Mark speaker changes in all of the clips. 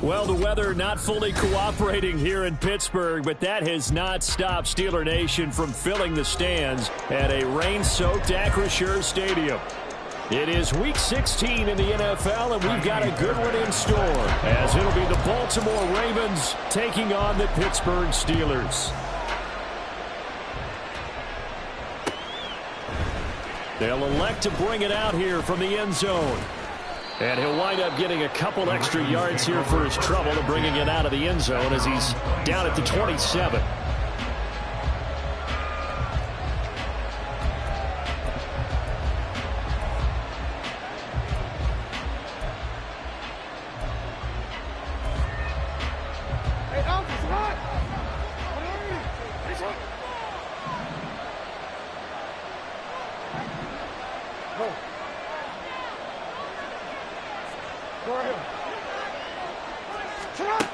Speaker 1: Well, the weather not fully cooperating here in Pittsburgh, but that has not stopped Steeler Nation from filling the stands at a rain-soaked Acrisure Stadium. It is Week 16 in the NFL, and we've got a good one in store, as it'll be the Baltimore Ravens taking on the Pittsburgh Steelers. They'll elect to bring it out here from the end zone. And he'll wind up getting a couple extra yards here for his trouble and bringing it out of the end zone as he's down at the 27.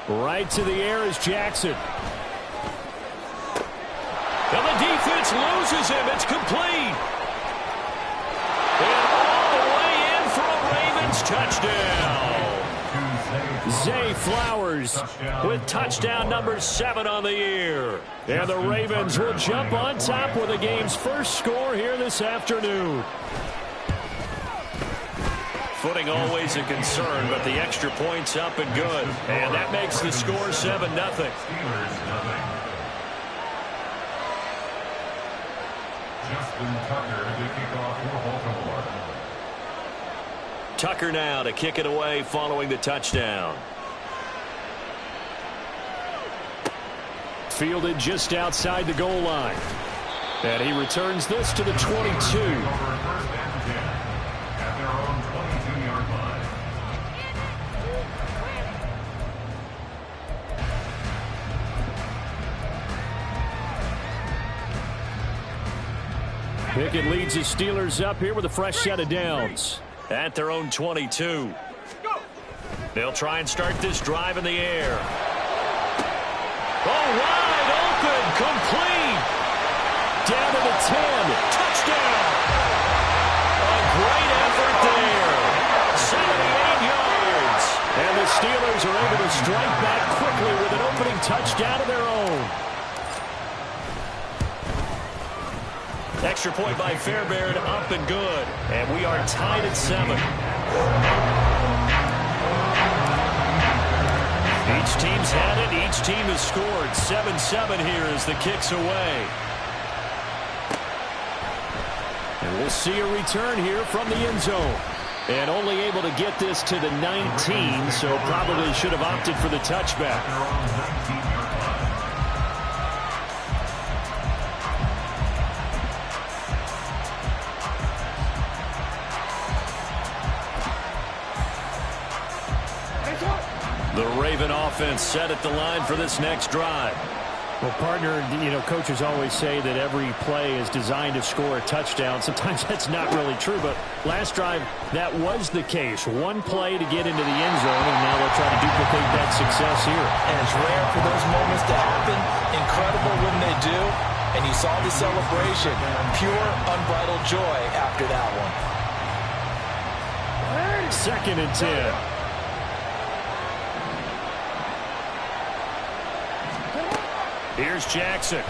Speaker 1: Right to the air is Jackson. And the defense loses him. It's complete. And all the way in for a Ravens touchdown. Zay Flowers with touchdown number 7 on the year. And the Ravens will jump on top with the game's first score here this afternoon. Footing always a concern, but the extra point's up and good. And that makes the score 7-0. Tucker now to kick it away following the touchdown. Fielded just outside the goal line. And he returns this to the 22. Pickett leads his Steelers up here with a fresh set of downs. At their own 22. They'll try and start this drive in the air. Oh, wide open, complete. Down to the 10. Touchdown. A touchdown of their own. Extra point by Fairbairn, up and good. And we are tied at 7. Each team's had it. Each team has scored. 7-7 here as the kick's away. And we'll see a return here from the end zone. And only able to get this to the 19, so probably should have opted for the touchback. The Raven offense set at the line for this next drive.
Speaker 2: Well, partner, coaches always say that every play is designed to score a touchdown. Sometimes that's not really true, but last drive, that was the case. One play to get into the end zone, and now they'll try to duplicate that success here.
Speaker 3: And it's rare for those moments to happen. Incredible when they do. And you saw the celebration. Pure, unbridled joy after that one.
Speaker 1: 2nd and 10. Here's Jackson.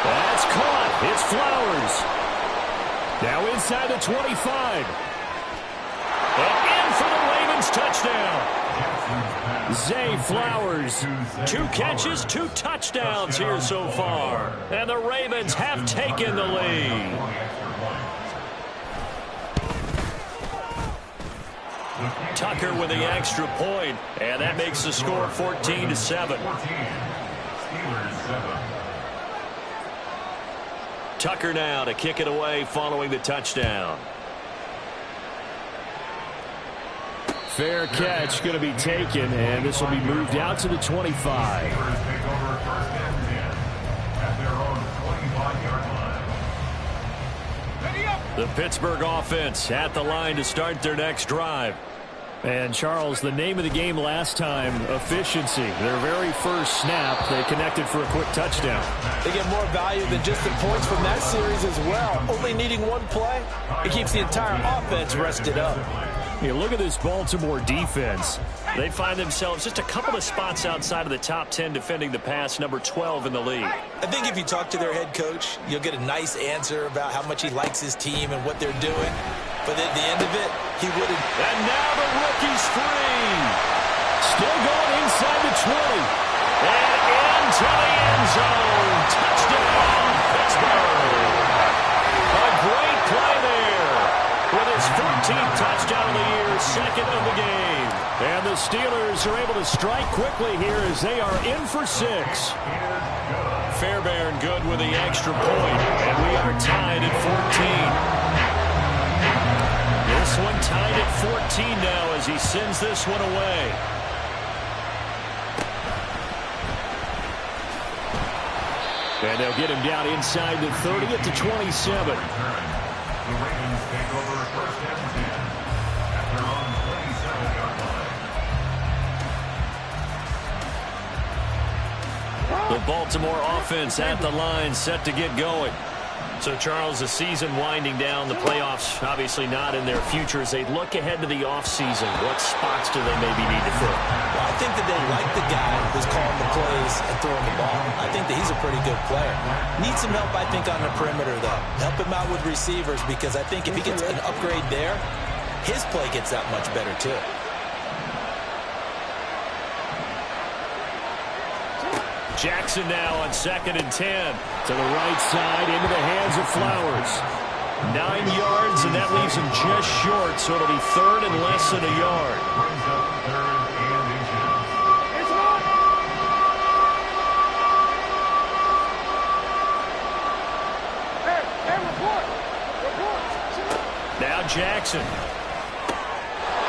Speaker 1: That's caught. It's Flowers. Now inside the 25. And in for the Ravens touchdown. Zay Flowers. 2 catches, 2 touchdowns here so far. And the Ravens have taken the lead. Tucker with the extra point, and that makes the score 14-7. Tucker now to kick it away following the touchdown.
Speaker 2: Fair catch going to be taken, and this will be moved out to the 25.
Speaker 1: The Pittsburgh offense at the line to start their next drive.
Speaker 2: And, Charles, the name of the game last time, efficiency. Their very first snap, they connected for a quick touchdown.
Speaker 3: They get more value than just the points from that series as well. Only needing one play, it keeps the entire offense rested up.
Speaker 1: You look at this Baltimore defense. They find themselves just a couple of spots outside of the top 10 defending the pass, number 12 in the league.
Speaker 3: I think if you talk to their head coach, you'll get a nice answer about how much he likes his team and what they're doing. But at the end of it, he wouldn't.
Speaker 1: And now the rookie's free. Still going inside the 20. And into the end zone. Touchdown, Pittsburgh. A great play there. With his 14th touchdown of the year, 2nd of the game. And the Steelers are able to strike quickly here as they are in for 6. Fairbairn good with the extra point. And we are tied at 14. This one tied at 14 now as he sends this one away. And they'll get him down inside the 30 at the 27.
Speaker 4: The Ravens take over 1st and 10 at their own 27-yard line.
Speaker 1: The Baltimore offense at the line set to get going. So, Charles, the season winding down, the playoffs obviously not in their future. As they look ahead to the offseason, what spots do they maybe need to fill?
Speaker 3: Well, I think that they like the guy who's calling the plays and throwing the ball. I think that he's a pretty good player. Needs some help, I think, on the perimeter, though. Help him out with receivers, because I think if he gets an upgrade there, his play gets that much better, too.
Speaker 1: Jackson now on 2nd and 10. To the right side, into the hands of Flowers. 9 yards, and that leaves him just short, so it'll be 3rd and less than a yard.
Speaker 4: Brings up 3rd and inches.
Speaker 1: Now Jackson.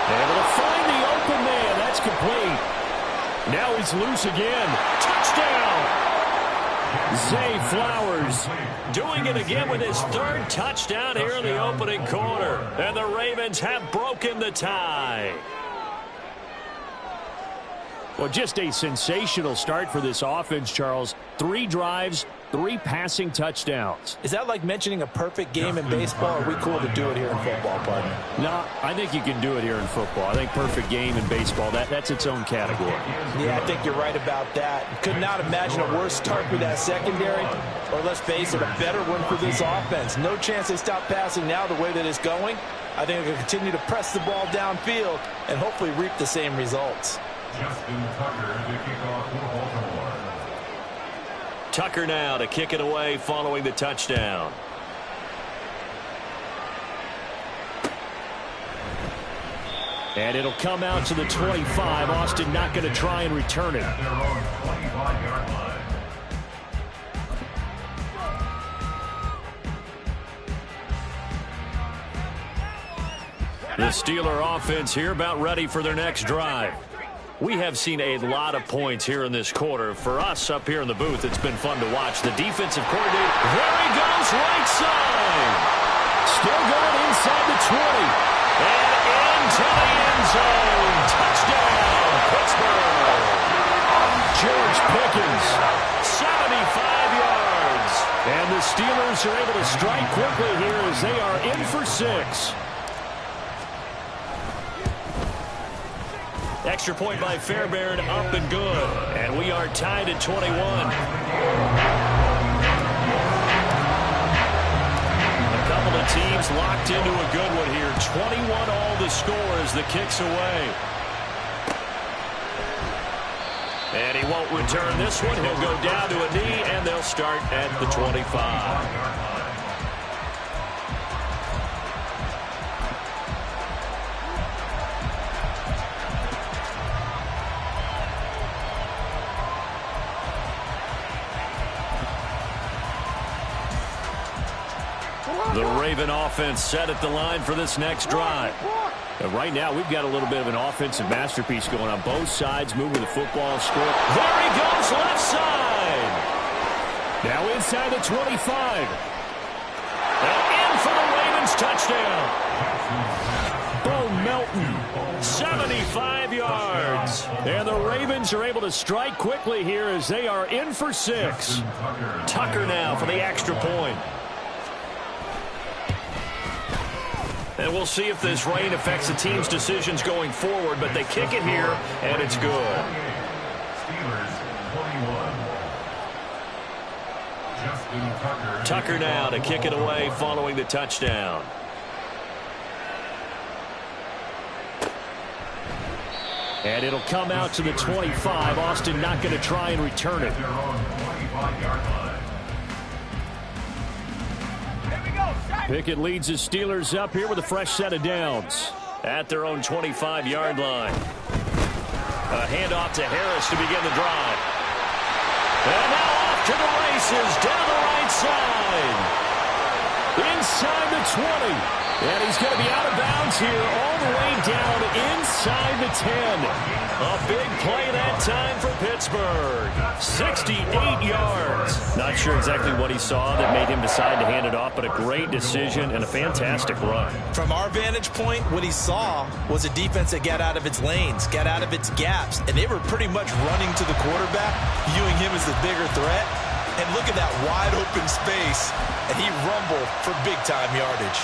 Speaker 1: Able to find the open man. That's complete. Now he's loose again. Touchdown! Zay Flowers doing it again with his 3rd touchdown here in the opening quarter. And the Ravens have broken the tie.
Speaker 2: Well, just a sensational start for this offense, Charles. 3 drives,
Speaker 1: 3 passing touchdowns.
Speaker 3: Is that like mentioning a perfect game in baseball, or are we cool to do it here in football, partner?
Speaker 1: No, I think you can do it here in football. I think perfect game in baseball, that's its own category.
Speaker 3: Yeah, I think you're right about that. Could not imagine a worse start with that secondary, or let's face it, a better one for this offense. No chance they stop passing now the way that it's going. I think they'll continue to press the ball downfield and hopefully reap the same results.
Speaker 4: Justin Tucker to kick off for Baltimore.
Speaker 1: Tucker now to kick it away following the touchdown. And it'll come out to the 25. Austin not going to try and return it.
Speaker 4: At their own 25-yard line.
Speaker 1: The Steeler offense here about ready for their next drive. We have seen a lot of points here in this quarter. For us up here in the booth, it's been fun to watch. The defensive coordinator, there he goes, right side. Still going inside the 20. And into the end zone. Touchdown, Pittsburgh. George Pickens, 75 yards. And the Steelers are able to strike quickly here as they are in for 6. Extra point by Fairbairn, up and good. And we are tied at 21. A couple of teams locked into a good one here. 21 all the score as the kick's away. And he won't return this one. He'll go down to a knee, and they'll start at the 25. The Raven offense set at the line for this next drive. And right now, we've got a little bit of an offensive masterpiece going on. Both sides moving the football, score. There he goes, left side. Now inside the 25. And in for the Ravens touchdown. Bo Melton, 75 yards. And the Ravens are able to strike quickly here as they are in for 6. Tucker now for the extra point. And we'll see if this rain affects the team's decisions going forward, but they kick it here, and it's good.
Speaker 4: Steelers 21. Justin
Speaker 1: Tucker now to kick it away following the touchdown. And it'll come out to the 25. Austin not going to try and return it.
Speaker 4: At their own 25-yard line.
Speaker 1: Pickett leads his Steelers up here with a fresh set of downs at their own 25-yard line. A handoff to Harris to begin the drive. And now off to the races, down the right side. Inside the 20. And he's going to be out of bounds here all the way down inside the 10. A big play that time for Pittsburgh. 68 yards. Not sure exactly what he saw that made him decide to hand it off, but a great decision and a fantastic run.
Speaker 3: From our vantage point, what he saw was a defense that got out of its lanes, got out of its gaps, and they were pretty much running to the quarterback, viewing him as the bigger threat. And look at that wide open space, and he rumbled for big-time yardage.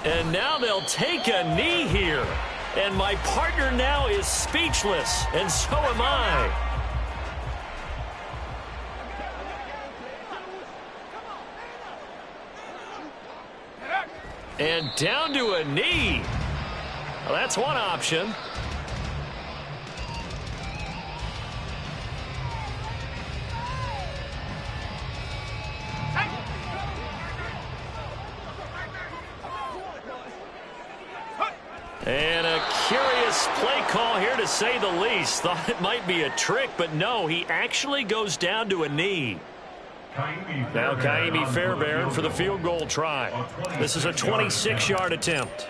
Speaker 1: And now they'll take a knee here. And my partner now is speechless, and so am I. And down to a knee. Well, that's one option. And a curious play call here, to say the least. Thought it might be a trick, but no, he actually goes down to a knee. Now Kaimi Fairbairn for the field goal try. This is a 26-yard attempt.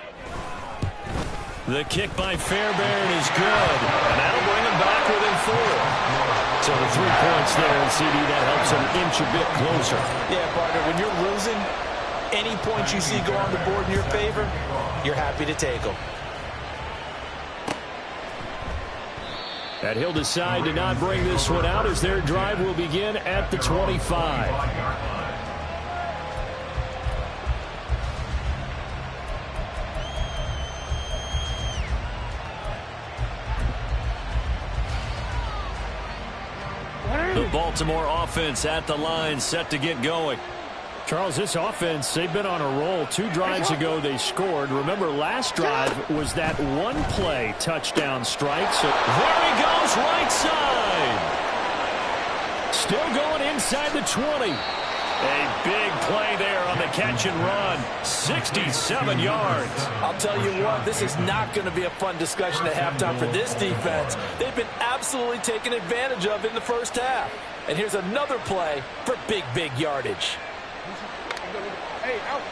Speaker 1: The kick by Fairbairn is good, and that'll bring him back within 4. So the 3 points there, and CD, that helps him inch a bit closer.
Speaker 3: Yeah, partner, when you're losing, Any points you see go on the board in your favor, you're happy to take them.
Speaker 1: And he'll decide to not bring this one out as their drive will begin at the 25. The Baltimore offense at the line, set to get going.
Speaker 2: Charles, this offense, they've been on a roll. 2 drives ago they scored. Remember, last drive was that one-play touchdown strike. So
Speaker 1: there he goes, right side.
Speaker 2: Still going inside the 20.
Speaker 1: A big play there on the catch and run. 67 yards.
Speaker 3: I'll tell you what, this is not going to be a fun discussion at halftime for this defense. They've been absolutely taken advantage of in the first half. And here's another play for big, big yardage.
Speaker 5: Hey, out.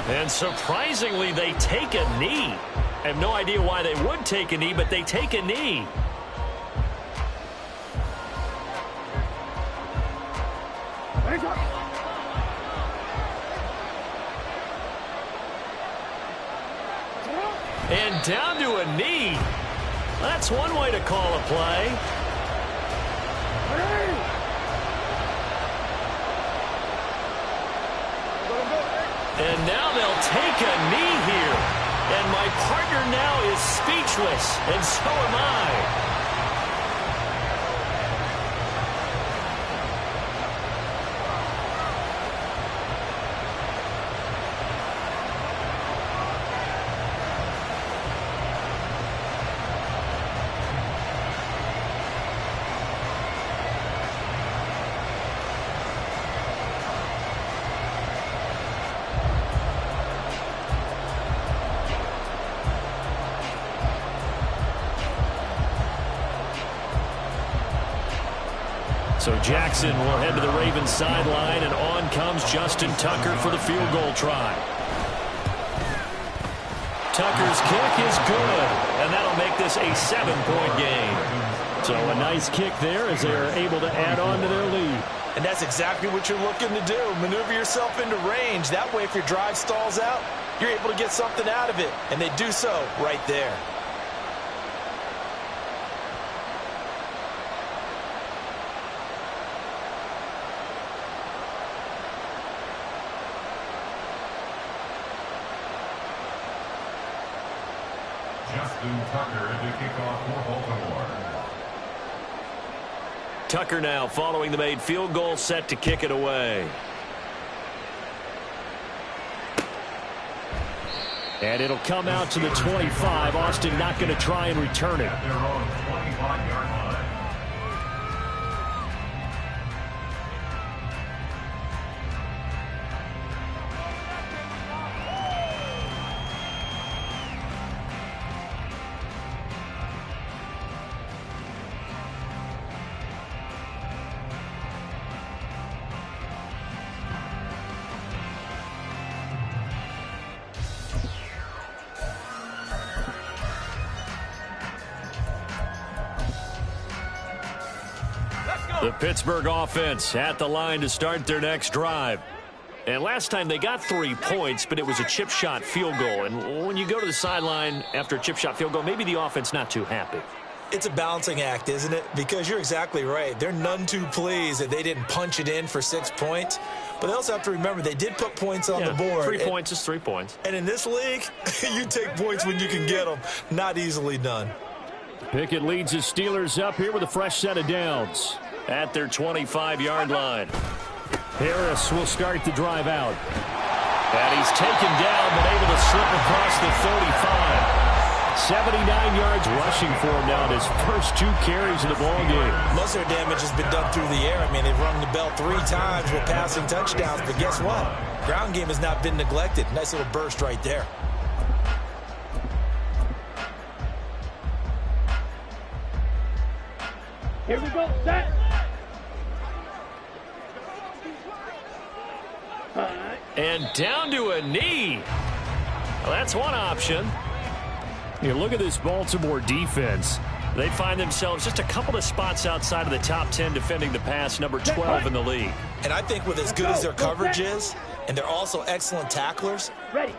Speaker 1: And surprisingly, they take a knee. I have no idea why they would take a knee, but they take a knee. And down to a knee. That's one way to call a play. And now they'll take a knee here. And my partner now is speechless, and so am I. So Jackson will head to the Ravens sideline, and on comes Justin Tucker for the field goal try. Tucker's kick is good, and that'll make this a 7-point game.
Speaker 2: So a nice kick there as they are able to add on to their lead.
Speaker 3: And that's exactly what you're looking to do. Maneuver yourself into range. That way, if your drive stalls out, you're able to get something out of it. And they do so right there.
Speaker 4: Justin Tucker to kick off for Baltimore.
Speaker 1: Tucker now following the made field goal, set to kick it away.
Speaker 2: And it'll come out to the 25. Austin not going to try and return it.
Speaker 4: At their own 25-yard line.
Speaker 1: The Pittsburgh offense at the line to start their next drive. And last time they got 3 points, but it was a chip shot field goal. And when you go to the sideline after a chip shot field goal, maybe the offense not too happy.
Speaker 3: It's a balancing act, isn't it? Because you're exactly right. They're none too pleased that they didn't punch it in for 6 points. But they also have to remember they did put points on the board.
Speaker 1: 3 points is 3 points.
Speaker 3: And in this league, you take points when you can get them. Not easily done.
Speaker 2: Pickett leads his Steelers up here with a fresh set of downs.
Speaker 1: At their 25-yard line.
Speaker 2: Harris will start the drive out.
Speaker 1: And he's taken down, but able to slip across the 35.
Speaker 2: 79 yards rushing for him now in his first 2 carries of the ballgame.
Speaker 3: Most of their damage has been done through the air. I mean, they've rung the bell 3 times with passing touchdowns, but guess what? Ground game has not been neglected. Nice little burst right there.
Speaker 5: Here we go. Set.
Speaker 1: And down to a knee. Well, that's one option.
Speaker 2: You look at this Baltimore defense.
Speaker 1: They find themselves just a couple of spots outside of the top 10 defending the pass, number 12 in the league.
Speaker 3: And I think with as good as their coverage is, and they're also excellent tacklers,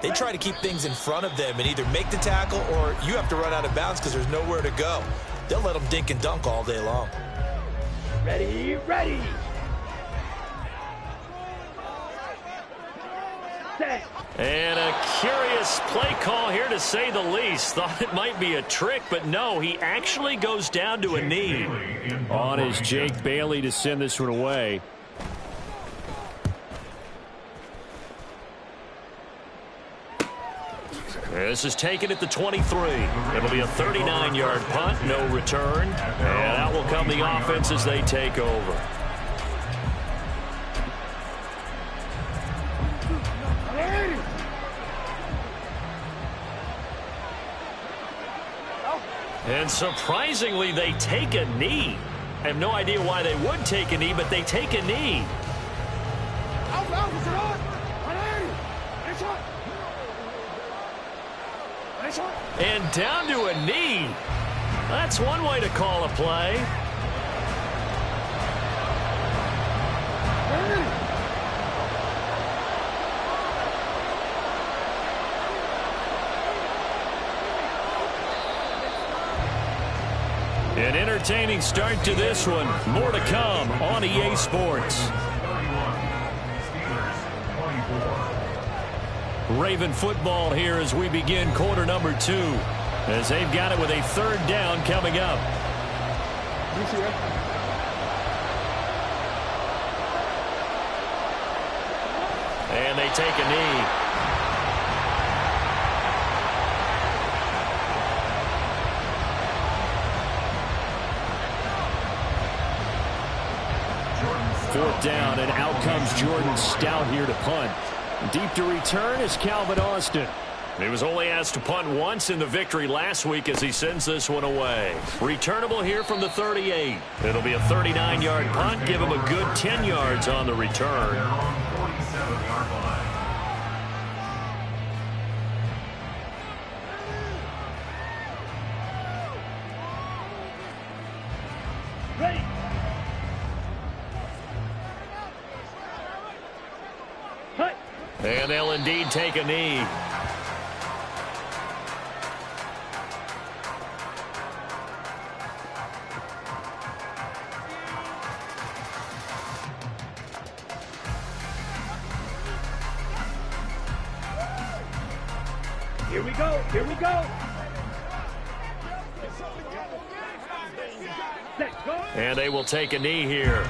Speaker 3: they try to keep things in front of them and either make the tackle or you have to run out of bounds because there's nowhere to go. They'll let them dink and dunk all day long.
Speaker 5: Ready, ready. Set.
Speaker 1: And a curious play call here, to say the least. Thought it might be a trick, but no, he actually goes down to a knee.
Speaker 2: On is Jake Bailey to send this one away.
Speaker 1: This is taken at the 23. It'll be a 39-yard punt, no return. And out will come the offense as they take over. And surprisingly, they take a knee. I have no idea why they would take a knee, but they take a knee. And down to a knee. That's one way to call a play. An entertaining start to this one. More to come on EA Sports. Raven football here as we begin quarter number 2. As they've got it with a third down coming up. And they take a knee. Fourth down, and out comes Jordan Stout here to punt. Deep to return is Calvin Austin. He was only asked to punt once in the victory last week as he sends this one away. Returnable here from the 38. It'll be a 39-yard punt. Give him a good 10 yards on the return.
Speaker 5: Ready. Cut.
Speaker 1: And they'll indeed take a knee.
Speaker 5: Here we go. Here we go. Set. Go.
Speaker 1: And they will take a knee here.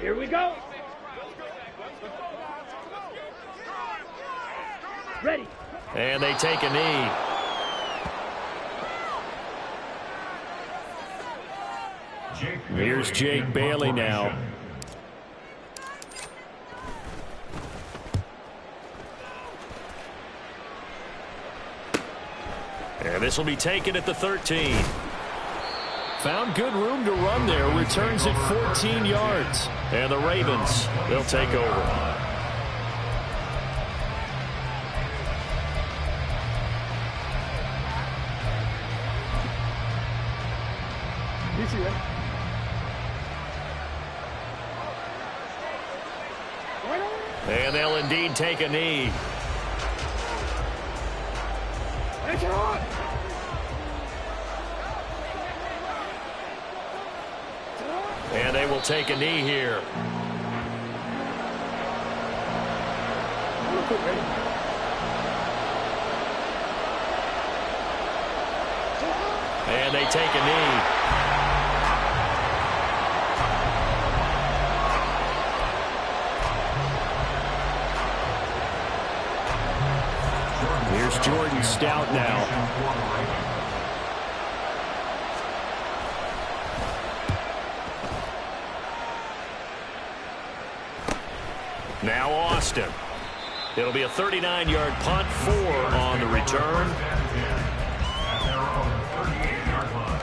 Speaker 5: Here we go. Ready.
Speaker 1: And they take a knee. Here's Jake Bailey now. And this will be taken at the 13. Found good room to run there. Returns at 14 yards. And the Ravens, they'll take over.
Speaker 5: You see that?
Speaker 1: And they'll indeed take a knee. And they will take a knee here. And they take a knee. Here's Jordan Stout now. Now Austin. It'll be a 39-yard punt, 4 on the return.
Speaker 4: At their own 38-yard line.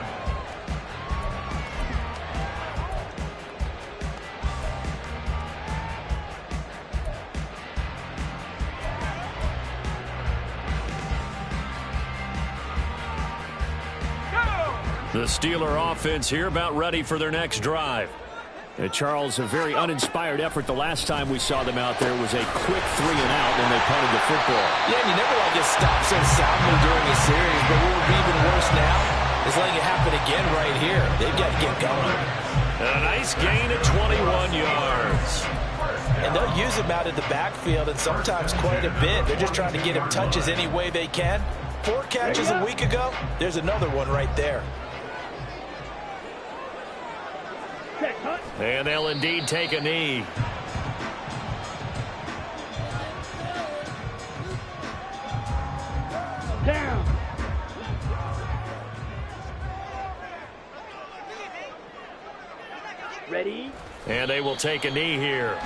Speaker 1: The Steeler offense here about ready for their next drive.
Speaker 2: Charles, a very uninspired effort. The last time we saw them out there was a quick 3 and out when they punted the football.
Speaker 3: Yeah, and you never like get stopped so soundly during a series, but what would be even worse now is letting it happen again right here. They've got to get going.
Speaker 1: A nice gain of 21 yards.
Speaker 3: And they'll use him out in the backfield, and sometimes quite a bit. They're just trying to get him touches any way they can. 4 catches a week ago. There's another one right there.
Speaker 1: And they'll indeed take a knee.
Speaker 5: Down. Ready?
Speaker 1: And they will take a knee here.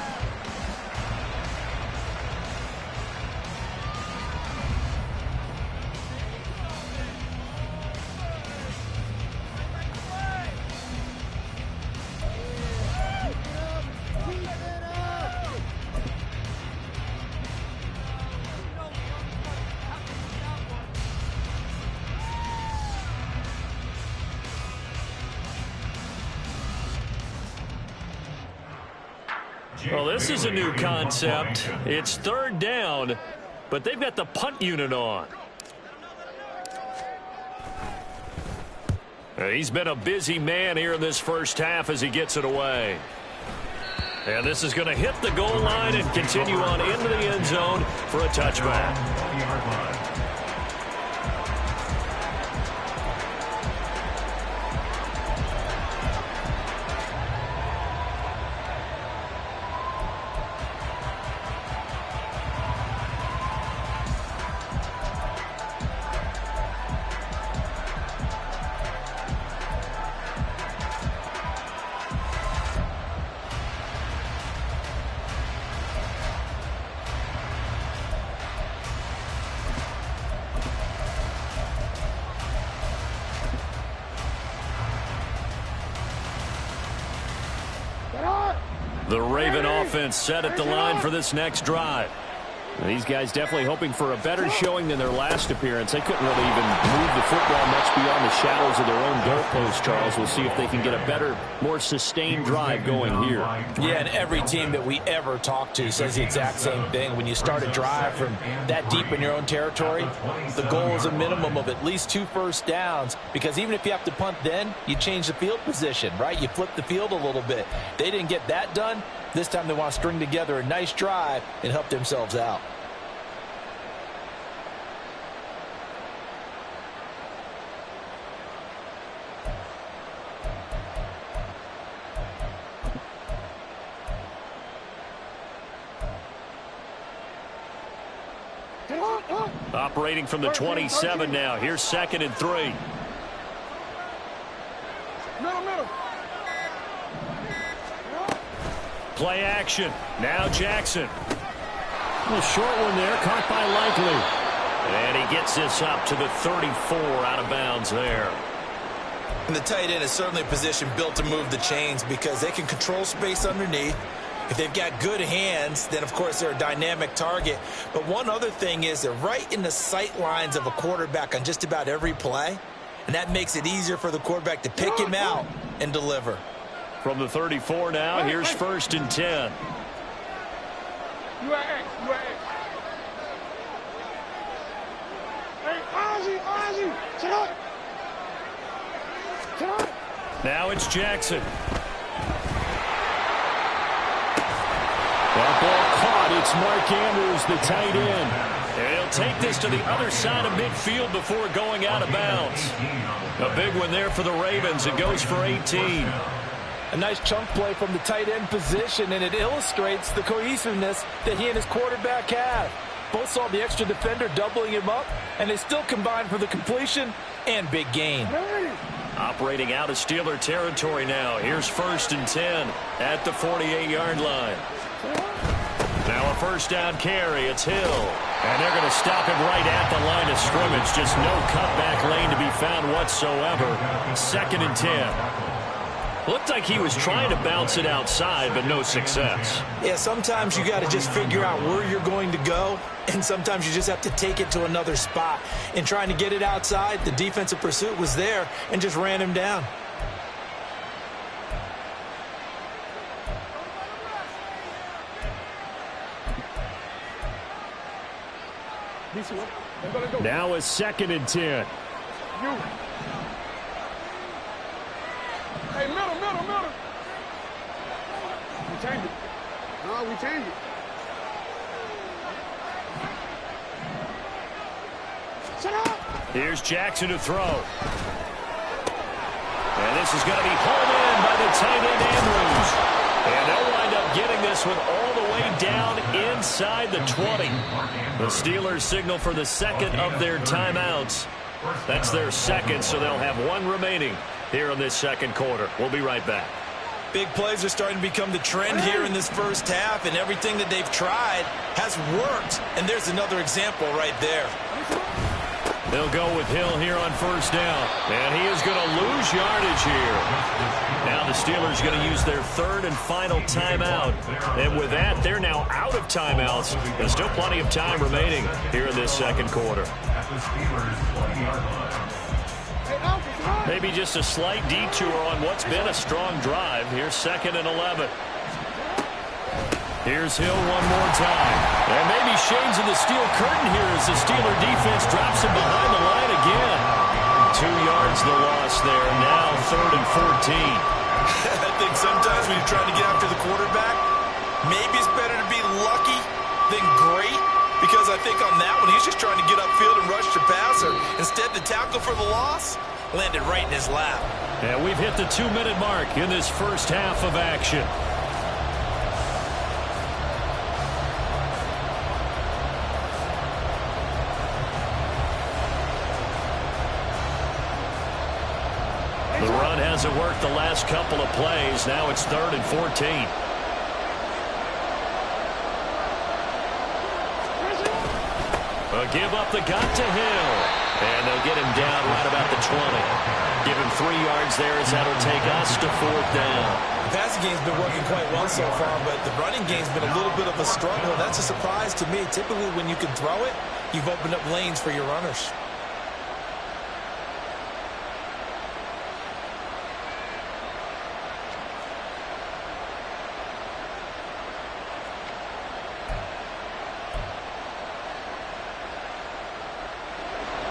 Speaker 1: Well, this is a new concept. It's 3rd down, but they've got the punt unit on. He's been a busy man here in this first half as he gets it away. And this is going to hit the goal line and continue on into the end zone for a touchback. The Raven offense set at the line for this next drive.
Speaker 2: These guys definitely hoping for a better showing than their last appearance. They couldn't really even move the football much beyond the shadows of their own goalpost, Charles. We'll see if they can get a better, more sustained drive going here.
Speaker 3: Yeah, and every team that we ever talk to says the exact same thing. When you start a drive from that deep in your own territory, the goal is a minimum of at least 2 first downs, because even if you have to punt then, you change the field position, right? You flip the field a little bit. They didn't get that done. This time they want to string together a nice drive and help themselves out.
Speaker 1: Operating from the 27 now. Here's 2nd and 3.
Speaker 5: Middle.
Speaker 1: Play action. Now Jackson.
Speaker 2: A short one there, caught by Likely.
Speaker 1: And he gets this up to the 34, out of bounds there.
Speaker 3: And the tight end is certainly a position built to move the chains because they can control space underneath. If they've got good hands, then, of course, they're a dynamic target. But one other thing is they're right in the sight lines of a quarterback on just about every play, and that makes it easier for the quarterback to pick him out and deliver.
Speaker 1: From the 34 now, here's 1st and 10.
Speaker 5: You are X. Hey, Ozzy. Sit up.
Speaker 1: Now it's Jackson.
Speaker 2: That ball caught. It's Mark Andrews, the tight end.
Speaker 1: And he'll take this to the other side of midfield before going out of bounds. A big one there for the Ravens. It goes for 18.
Speaker 3: A nice chunk play from the tight end position, and it illustrates the cohesiveness that he and his quarterback have. Both saw the extra defender doubling him up, and they still combined for the completion and big gain.
Speaker 1: Operating out of Steeler territory now. Here's 1st and 10 at the 48-yard line. Now a first down carry. It's Hill. And they're going to stop him right at the line of scrimmage. Just no cutback lane to be found whatsoever. 2nd and 10. Looked like he was trying to bounce it outside, but no success.
Speaker 3: Yeah, sometimes you got to just figure out where you're going to go, and sometimes you just have to take it to another spot. In trying to get it outside, the defensive pursuit was there and just ran him down.
Speaker 1: Now a 2nd and 10.
Speaker 5: Hey, middle. We change it. No, we change it. Shut up.
Speaker 1: Here's Jackson to throw. And this is going to be hauled in by the tight end Andrews. And they'll wind up getting this one all the way down inside the 20. The Steelers signal for the 2nd of their timeouts. That's their 2nd, so they'll have 1 remaining here in this 2nd quarter. We'll be right back.
Speaker 3: Big plays are starting to become the trend here in this first half, and everything that they've tried has worked. And there's another example right there.
Speaker 1: They'll go with Hill here on first down. And he is going to lose yardage here. Now the Steelers are going to use their 3rd and final timeout. And with that, they're now out of timeouts. There's still plenty of time remaining here in this 2nd quarter. Maybe just a slight detour on what's been a strong drive. Here's 2nd and 11. Here's Hill one more time. And maybe shades of the steel curtain here as the Steeler defense drops him behind the line again. 2 yards the loss there. Now 3rd and 14.
Speaker 3: I think sometimes when you're trying to get after the quarterback, maybe it's better to be lucky than great. Because I think on that one, he's just trying to get upfield and rush the passer. Instead, the tackle for the loss landed right in his lap.
Speaker 1: And we've hit the 2-minute mark in this first half of action. The run hasn't worked the last couple of plays. Now it's 3rd and 14. A give up the got to Hill. And they'll get him down right about the 20. Give him 3 yards there as that'll take us to 4th down.
Speaker 3: The passing game's been working quite well so far, but the running game's been a little bit of a struggle. That's a surprise to me. Typically, when you can throw it, you've opened up lanes for your runners.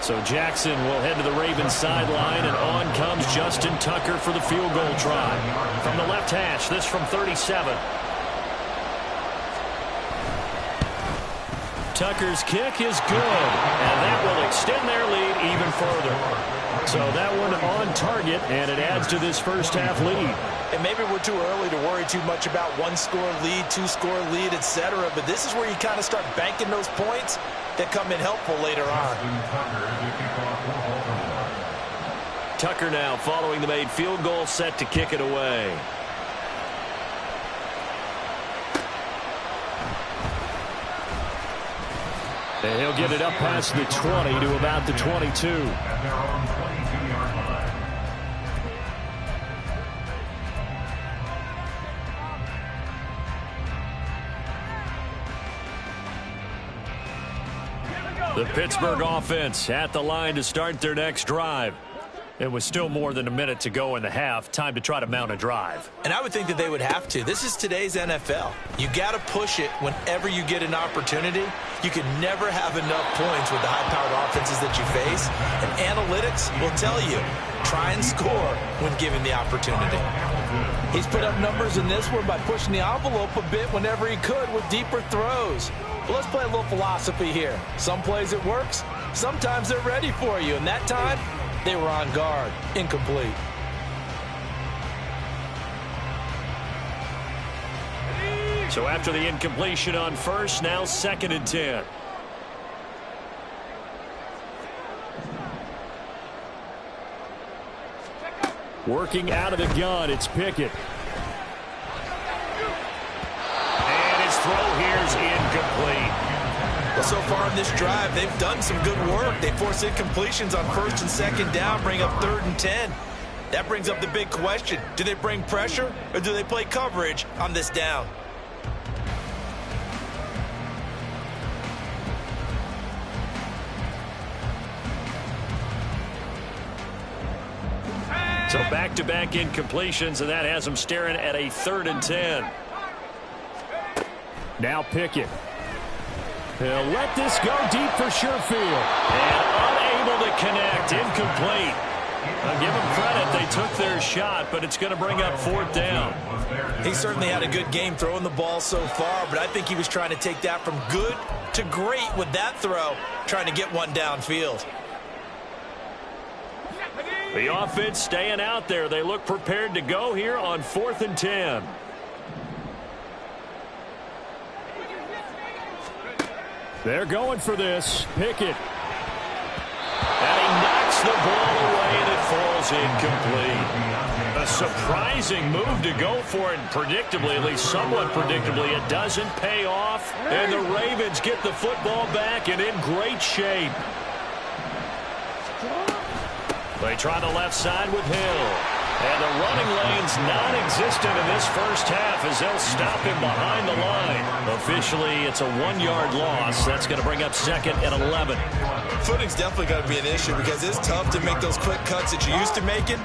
Speaker 1: So Jackson will head to the Ravens sideline, and on comes Justin Tucker for the field goal try. From the left hash, this from 37. Tucker's kick is good, and that will extend their lead even further. So that one on target, and it adds to this first half lead.
Speaker 3: And maybe we're too early to worry too much about 1-score lead, 2-score lead, etc. But this is where you kind of start banking those points that come in helpful later on.
Speaker 1: Tucker now following the made field goal, set to kick it away. And he'll get it up past the 20 to about the 22. The Pittsburgh offense at the line to start their next drive. It was still more than a minute to go in the half. Time to try to mount a drive.
Speaker 3: And I would think that they would have to. This is today's NFL. You got to push it whenever you get an opportunity. You can never have enough points with the high-powered offenses that you face. And analytics will tell you, try and score when given the opportunity. He's put up numbers in this one by pushing the envelope a bit whenever he could with deeper throws. But let's play a little philosophy here. Some plays it works. Sometimes they're ready for you. And that time, they were on guard. Incomplete.
Speaker 1: So after the incompletion on first, now 2nd and 10. Working out of the gun, it's Pickett. And it's throw here's incomplete.
Speaker 3: Well, so far in this drive, they've done some good work. They force incompletions on 1st and 2nd down, bring up 3rd and 10. That brings up the big question. Do they bring pressure or do they play coverage on this down?
Speaker 1: So back-to-back incompletions, and that has them staring at a 3rd and 10.
Speaker 2: Now Pickett. He'll let this go deep for Sherfield.
Speaker 1: And unable to connect. Incomplete. I'll give them credit. They took their shot, but it's going to bring up 4th down.
Speaker 3: He certainly had a good game throwing the ball so far, but I think he was trying to take that from good to great with that throw, trying to get one downfield.
Speaker 1: The offense staying out there. They look prepared to go here on 4th and 10.
Speaker 2: They're going for this. Pickett.
Speaker 1: And he knocks the ball away, and it falls incomplete. A surprising move to go for it, predictably, at least somewhat predictably. It doesn't pay off, and the Ravens get the football back and in great shape. They try the left side with Hill. And the running lane's non-existent in this first half as they'll stop him behind the line. Officially, it's a 1-yard loss. That's going to bring up 2nd and 11.
Speaker 3: Footing's definitely going to be an issue because it's tough to make those quick cuts that you're used to making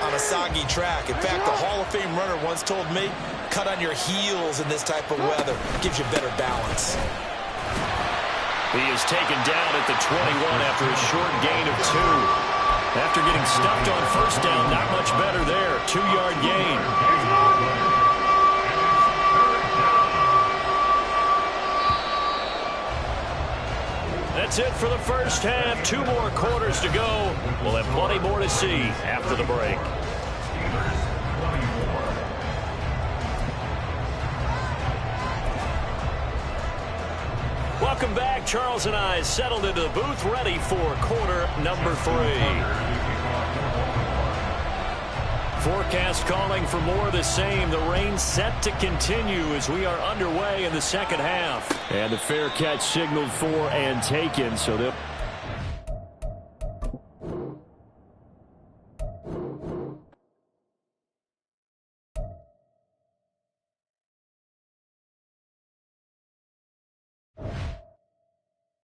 Speaker 3: on a soggy track. In fact, the Hall of Fame runner once told me, cut on your heels in this type of weather. It gives you better balance.
Speaker 1: He is taken down at the 21 after a short gain of 2. After getting stuffed on 1st down, not much better there. 2-yard gain. That's it for the first half. 2 more quarters to go. We'll have plenty more to see after the break. Welcome back. Charles and I settled into the booth, ready for quarter number 3. Forecast calling for more of the same. The rain set to continue as we are underway in the second half.
Speaker 2: And the fair catch signaled for and taken, so they'll